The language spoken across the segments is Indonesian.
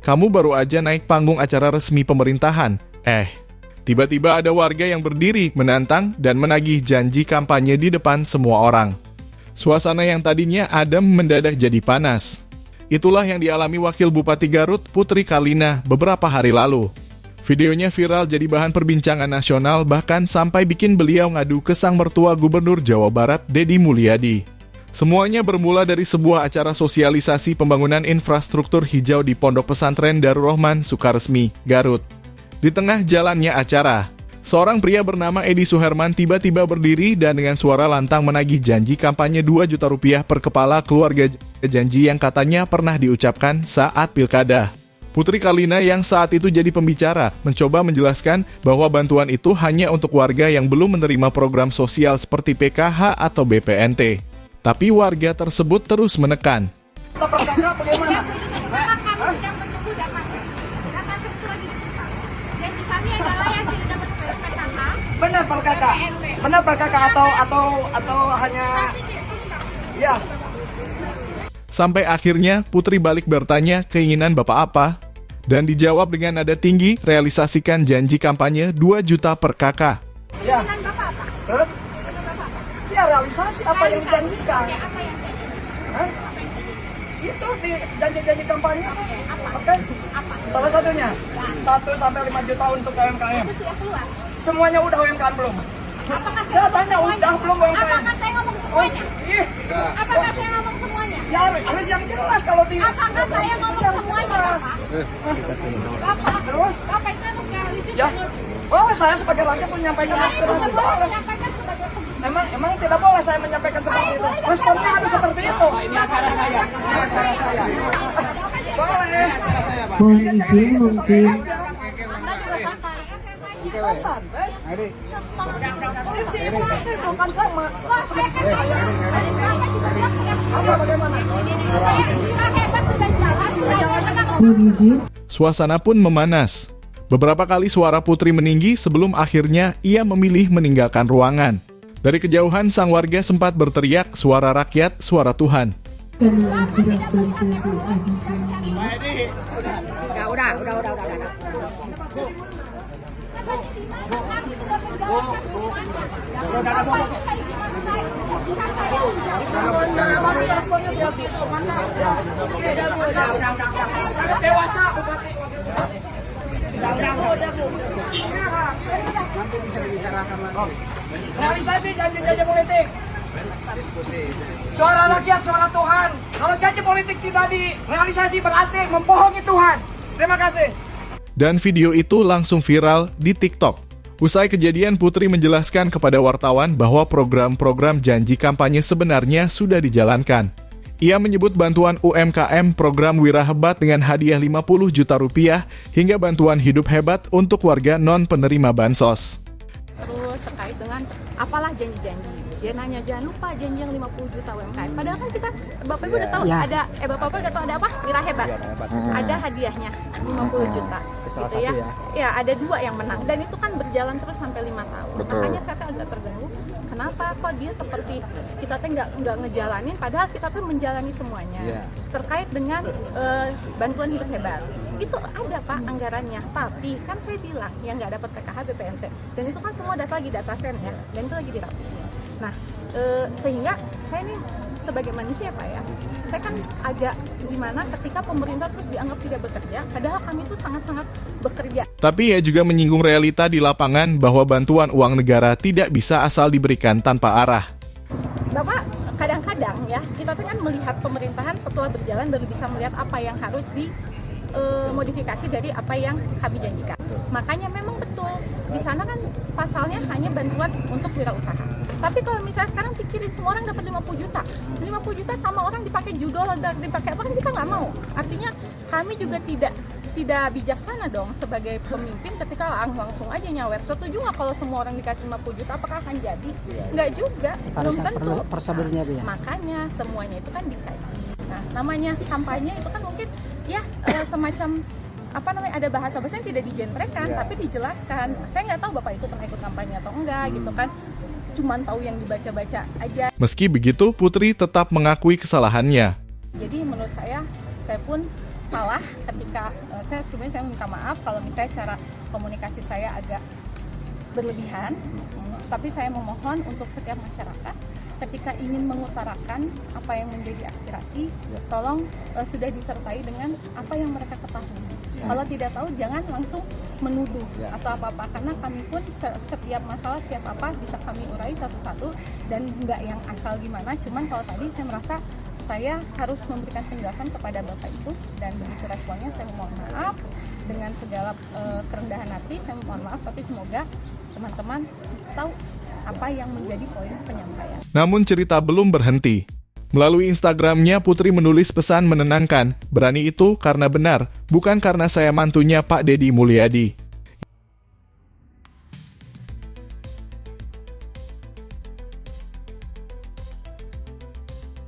kamu baru aja naik panggung acara resmi pemerintahan. Tiba-tiba ada warga yang berdiri, menantang, dan menagih janji kampanye di depan semua orang. Suasana yang tadinya adem mendadak jadi panas. Itulah yang dialami Wakil Bupati Garut, Putri Kalina, beberapa hari lalu. Videonya viral jadi bahan perbincangan nasional, bahkan sampai bikin beliau ngadu ke sang mertua Gubernur Jawa Barat, Deddy Mulyadi. Semuanya bermula dari sebuah acara sosialisasi pembangunan infrastruktur hijau di Pondok Pesantren Darul Rahman Sukaresmi, Garut. Di tengah jalannya acara, seorang pria bernama Edi Suherman tiba-tiba berdiri dan dengan suara lantang menagih janji kampanye 2 juta rupiah per kepala keluarga, janji yang katanya pernah diucapkan saat pilkada. Putri Kalina yang saat itu jadi pembicara mencoba menjelaskan bahwa bantuan itu hanya untuk warga yang belum menerima program sosial seperti PKH atau BPNT. Tapi warga tersebut terus menekan. Benar per kakak atau hanya ya. Sampai akhirnya Putri balik bertanya keinginan Bapak apa, dan dijawab dengan nada tinggi, realisasikan janji kampanye 2 juta per kakak. Ya. Terus? Ya realisasi apa yang dijanjikan. Itu di janji-janji kampanye. Oke. Salah satunya 1-5 juta untuk UMKM. Semuanya udah UMKM belum? Apakah saya ngomong udah belum UMKM? Apakah saya ngomong semuanya? Apakah saya ngomong semuanya? Ya harus yang jelas kalau di. Apakah saya ngomong semuanya, Bapak? Terus? Bapak itu harus realistis. Ya. Oh, saya sebagai rakyat menyampaikan aspirasi. Menyampaikan sebagai Emang tidak boleh saya menyampaikan seperti itu. Responnya harus seperti itu. Ini acara saya. Boleh. Mohon izin mungkin. Santai. Polisi itu kan sama. Apa bagaimana? Mohon izin. Suasana pun memanas. Beberapa kali suara Putri meninggi sebelum akhirnya ia memilih meninggalkan ruangan. Dari kejauhan sang warga sempat berteriak, suara rakyat, suara Tuhan. Sangat dewasa. Nanti bisa dibicarakan lagi. Realisasi janji-janji politik. Suara rakyat, suara Tuhan. Kalau janji politik tidak direalisasi berarti membohongi Tuhan. Terima kasih. Dan video itu langsung viral di TikTok. Usai kejadian, Putri menjelaskan kepada wartawan bahwa program-program janji kampanye sebenarnya sudah dijalankan. Ia menyebut bantuan UMKM, program Wira Hebat dengan hadiah 50 juta rupiah, hingga bantuan hidup hebat untuk warga non-penerima bansos. Terus terkait dengan apalah janji-janji. Dia nanya, jangan lupa janji yang 50 juta UMKM. Padahal kan kita, Bapak Ibu udah tahu ada, Bapak udah tahu ada apa? Wira Hebat. Ada hadiahnya 50 juta. Gitu ya. Ya, ada 2 yang menang. Dan itu kan berjalan terus sampai 5 tahun. Makanya saya agak terganggu. Kenapa kok dia seperti kita tuh nggak ngejalanin, padahal kita tuh menjalani semuanya. Terkait dengan bantuan hidup hebat. Itu ada Pak anggarannya, tapi kan saya bilang yang nggak dapat PKH BPNT. Dan itu kan semua lagi data sen ya, dan itu lagi dirapiin. Nah, sehingga saya ini sebagai manusia Pak ya, saya kan agak gimana ketika pemerintah terus dianggap tidak bekerja, padahal kami itu sangat-sangat bekerja. Tapi ia juga menyinggung realita di lapangan bahwa bantuan uang negara tidak bisa asal diberikan tanpa arah. Bapak, kadang-kadang ya, kita tuh kan melihat pemerintahan setelah berjalan baru bisa melihat apa yang harus dimodifikasi dari apa yang kami janjikan. Makanya memang betul, di sana kan pasalnya hanya bantuan untuk wirausaha. Tapi kalau misalnya sekarang pikirin semua orang dapat 50 juta. 50 juta sama orang dipakai judol, dipakai apa, kan kita nggak mau. Artinya kami juga tidak bijaksana dong sebagai pemimpin ketika langsung aja nyawer. Setuju nggak kalau semua orang dikasih 50 juta, apakah akan jadi? Nggak juga, belum tentu. Prosedurnya itu ya? Makanya semuanya itu kan dikaji. Nah, namanya kampanye itu kan mungkin ya semacam apa namanya, ada bahasa-bahasa yang tidak dijenrekan, tapi dijelaskan. Saya nggak tahu Bapak itu pernah ikut kampanye atau enggak gitu kan. Cuman tahu yang dibaca-baca aja. Meski begitu, Putri tetap mengakui kesalahannya. Jadi menurut saya pun salah ketika saya minta maaf kalau misalnya cara komunikasi saya agak berlebihan, tapi saya memohon untuk setiap masyarakat ketika ingin mengutarakan apa yang menjadi aspirasi, tolong sudah disertai dengan apa yang mereka ketahui. Kalau tidak tahu jangan langsung menuduh atau apa-apa, karena kami pun setiap masalah, setiap apa bisa kami urai satu-satu dan nggak yang asal gimana. Cuman kalau tadi saya merasa saya harus memberikan penjelasan kepada Bapak itu, dan begitu responnya saya mohon maaf dengan segala kerendahan hati, saya mohon maaf, tapi semoga teman-teman tahu apa yang menjadi poin penyampaian. Namun cerita belum berhenti. Melalui Instagramnya, Putri menulis pesan menenangkan, berani itu karena benar, bukan karena saya mantunya Pak Deddy Mulyadi.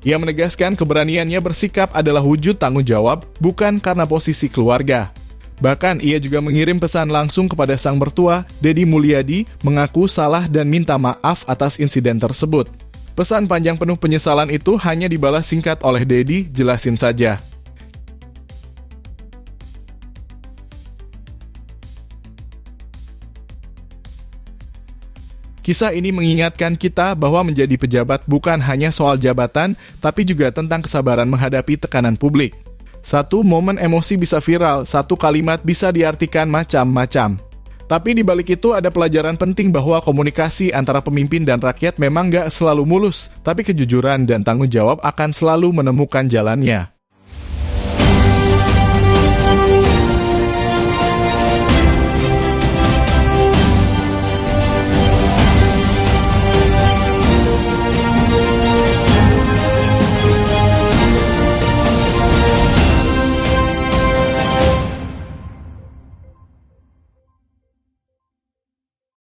Ia menegaskan keberaniannya bersikap adalah wujud tanggung jawab, bukan karena posisi keluarga. Bahkan ia juga mengirim pesan langsung kepada sang mertua, Deddy Mulyadi, mengaku salah dan minta maaf atas insiden tersebut. Pesan panjang penuh penyesalan itu hanya dibalas singkat oleh Deddy, jelasin saja. Kisah ini mengingatkan kita bahwa menjadi pejabat bukan hanya soal jabatan, tapi juga tentang kesabaran menghadapi tekanan publik. Satu momen emosi bisa viral, satu kalimat bisa diartikan macam-macam. Tapi di balik itu ada pelajaran penting bahwa komunikasi antara pemimpin dan rakyat memang gak selalu mulus, tapi kejujuran dan tanggung jawab akan selalu menemukan jalannya.